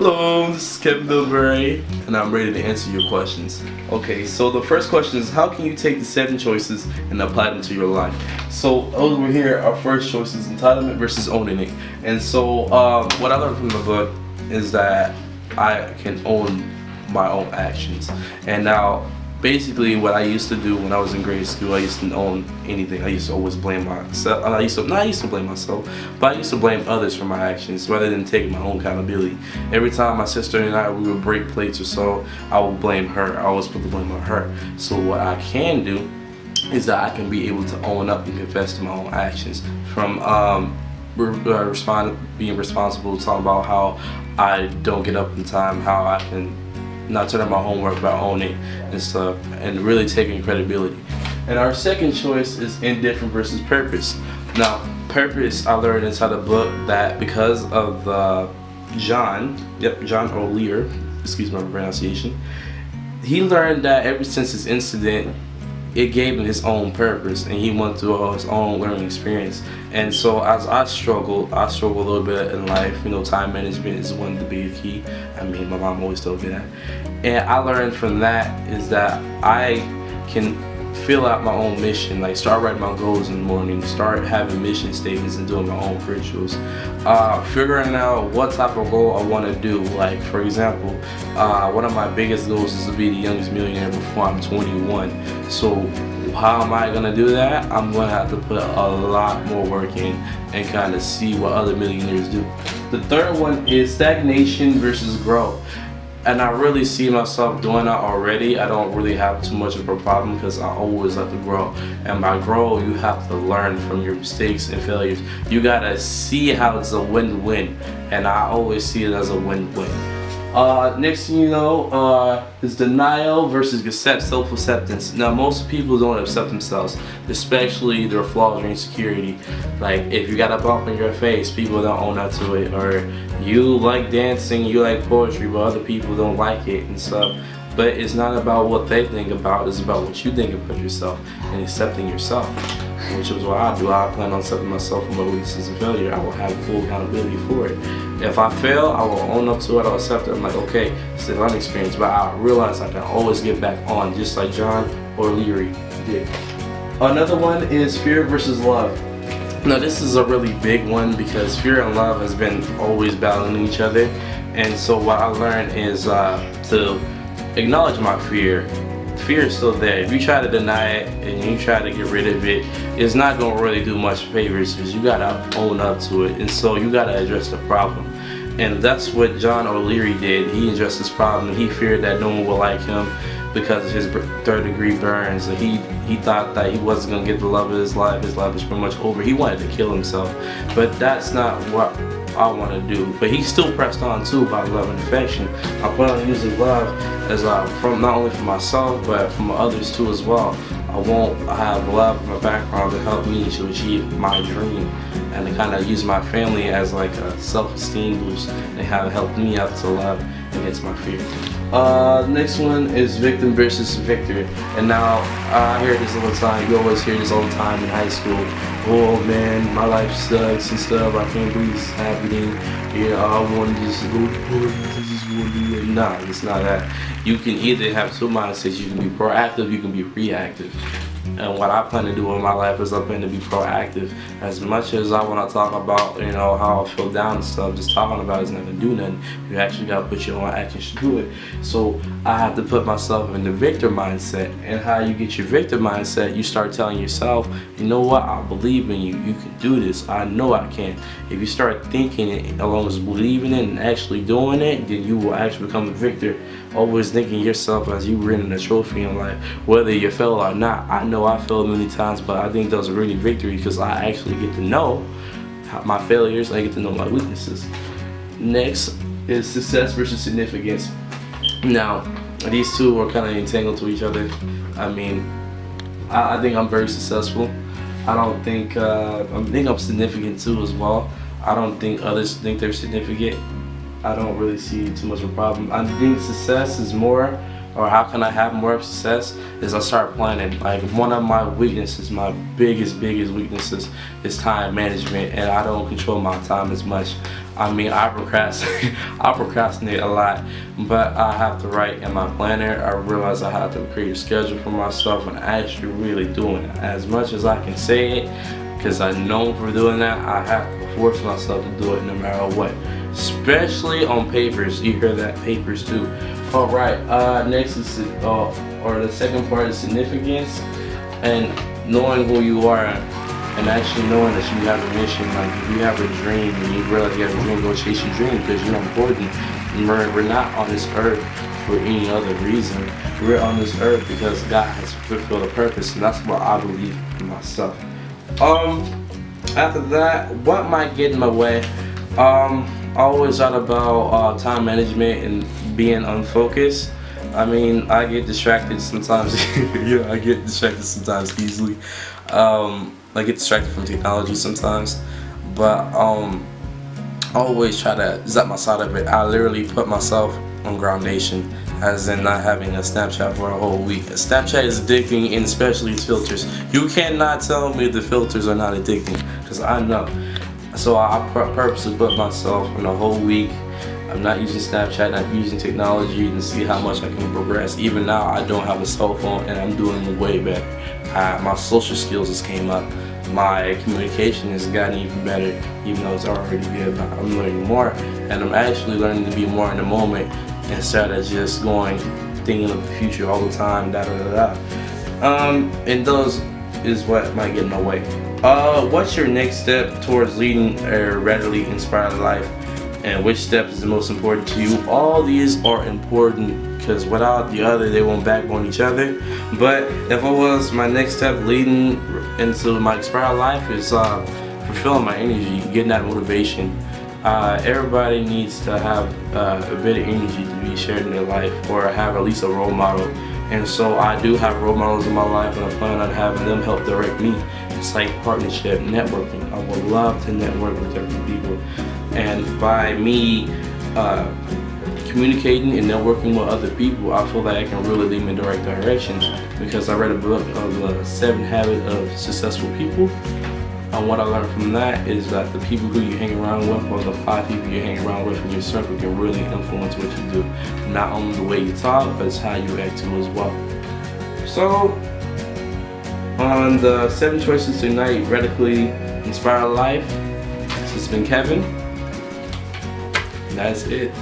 Hello, this is Kevin Bilberry, and I'm ready to answer your questions. Okay, so the first question is, how can you take the 7 choices and apply them to your life? So over here, our first choice is entitlement versus owning it. And so what I learned from the book is that I can own my own actions. And now, basically what I used to do when I was in grade school, I used to own anything. I used to always blame myself. I used to blame myself, but I used to blame others for my actions rather than taking my own accountability. Every time my sister and I, we would break plates or so, I would blame her. I always put the blame on her. So what I can do is that I can be able to own up and confess to my own actions. From being responsible, talking about how I don't get up in time, how I can not turn in my homework by owning and stuff, and really taking credibility. And our second choice is indifferent versus purpose. Now, purpose, I learned inside the book that because of John O'Lear, excuse my pronunciation, he learned that ever since his incident, it gave him his own purpose, and he went through his own learning experience. And so as I struggle a little bit in life. You know, time management is one of the big key. I mean, my mom always told me that. And I learned from that is that I can fill out my own mission, like start writing my goals in the morning, start having mission statements and doing my own rituals. Figuring out what type of goal I want to do. Like, for example, one of my biggest goals is to be the youngest millionaire before I'm 21. So how am I gonna do that? I'm gonna have to put a lot more work in and kind of see what other millionaires do. The third one is stagnation versus growth. And I really see myself doing that already. I don't really have too much of a problem because I always like to grow. And by grow, you have to learn from your mistakes and failures. You gotta see how it's a win-win. And I always see it as a win-win. Next thing you know is denial versus self-acceptance. Now, most people don't accept themselves, especially their flaws or insecurity. Like, if you got a bump in your face, people don't own up to it. Or you like dancing, you like poetry, but other people don't like it and stuff. But it's not about what they think about, it's about what you think about yourself and accepting yourself, which is what I do. I plan on accepting myself for my weaknesses and failure. I will have full accountability for it. If I fail, I will own up to it, I'll accept it. I'm like, okay, it's a learning experience, but I realize I can always get back on, just like John O'Leary did. Another one is fear versus love. Now, this is a really big one because fear and love has been always battling each other. And so what I learned is to acknowledge my fear. Fear is still there. If you try to deny it and you try to get rid of it, it's not going to really do much favors because you got to own up to it. And so you got to address the problem. And that's what John O'Leary did. He addressed this problem. He feared that no one would like him because of his third-degree burns. And he thought that he wasn't going to get the love of his life. His life was pretty much over. He wanted to kill himself. But that's not what I want to do. But he still pressed on too by love and affection. I plan on using love as from not only for myself but from others too as well. I have love in my background to help me to achieve my dream, and to kind of use my family as like a self-esteem boost. They have helped me out to love against my fear. Next one is victim versus victor. And now I hear this all the time. You always hear this all the time in high school. Oh man, my life sucks and stuff. I can't believe this is happening. Yeah, I want to just go to Nah, it's not that. You can either have two mindsets. You can be proactive, you can be reactive. And what I plan to do in my life is I plan to be proactive. As much as I want to talk about, you know, how I feel down and stuff, just talking about it is not going to do nothing. You actually got to put your own actions to do it. So I have to put myself in the victor mindset. And how you get your victor mindset, you start telling yourself, you know what, I believe in you. You can do this. I know I can. If you start thinking it along with believing it and actually doing it, then you will actually become a victor. Always thinking yourself as you winning a trophy in life, whether you fail or not. I know I failed many times, but I think those are really victories because I actually get to know my failures. I get to know my weaknesses. Next is success versus significance. Now, these two are kind of entangled to each other. I mean, I think I'm very successful. I don't think I think I'm significant too as well. I don't think others think they're significant. I don't really see too much of a problem. I think success is more or how can I have more success, is I start planning. Like, one of my weaknesses, my biggest weaknesses, is time management, and I don't control my time as much. I mean, I procrastinate a lot, but I have to write in my planner. I realize I have to create a schedule for myself and actually really doing it. As much as I can say it, because I know for doing that, I have to force myself to do it no matter what. Especially on papers. You hear that, papers too. Alright, next is, or the second part is significance, and knowing who you are, and actually knowing that you have a mission. Like, if you have a dream and you realize you have a dream, go chase your dream, because you're important. We're not on this earth for any other reason. We're on this earth because God has fulfilled a purpose, and that's what I believe in myself. After that, what might get in my way? I always thought about time management and being unfocused. I mean, I get distracted sometimes. Yeah, I get distracted sometimes easily. I get distracted from technology sometimes, but I always try to zap my side of it. I literally put myself on groundation, as in not having a Snapchat for a whole week. Snapchat is addicting, and especially its filters. You cannot tell me the filters are not addicting, because I know. So I purposely put myself in a whole week. I'm not using Snapchat, not using technology, to see how much I can progress. Even now, I don't have a cell phone, and I'm doing way better. My social skills has came up. My communication has gotten even better, even though it's already good. I'm learning more, and I'm actually learning to be more in the moment instead of just thinking of the future all the time, and those is what might get in my way. What's your next step towards leading a radically inspired life, and which step is the most important to you? All these are important, because without the other, they won't backbone each other. But if it was my next step leading into my inspired life, is fulfilling my energy, getting that motivation. Everybody needs to have a bit of energy to be shared in their life, or have at least a role model. And so I do have role models in my life, and I plan on having them help direct me. It's like partnership, networking. I would love to network with different people, and by me communicating and networking with other people, I feel like I can really lead me in the right direction, because I read a book of the 7 Habits of Successful People. And what I learned from that is that the people who you hang around with, or the 5 people you hang around with in your circle, can really influence what you do. Not only the way you talk, but it's how you act too as well. So, on the 7 choices to ignite radically inspire life, this has been Kevin. And that's it.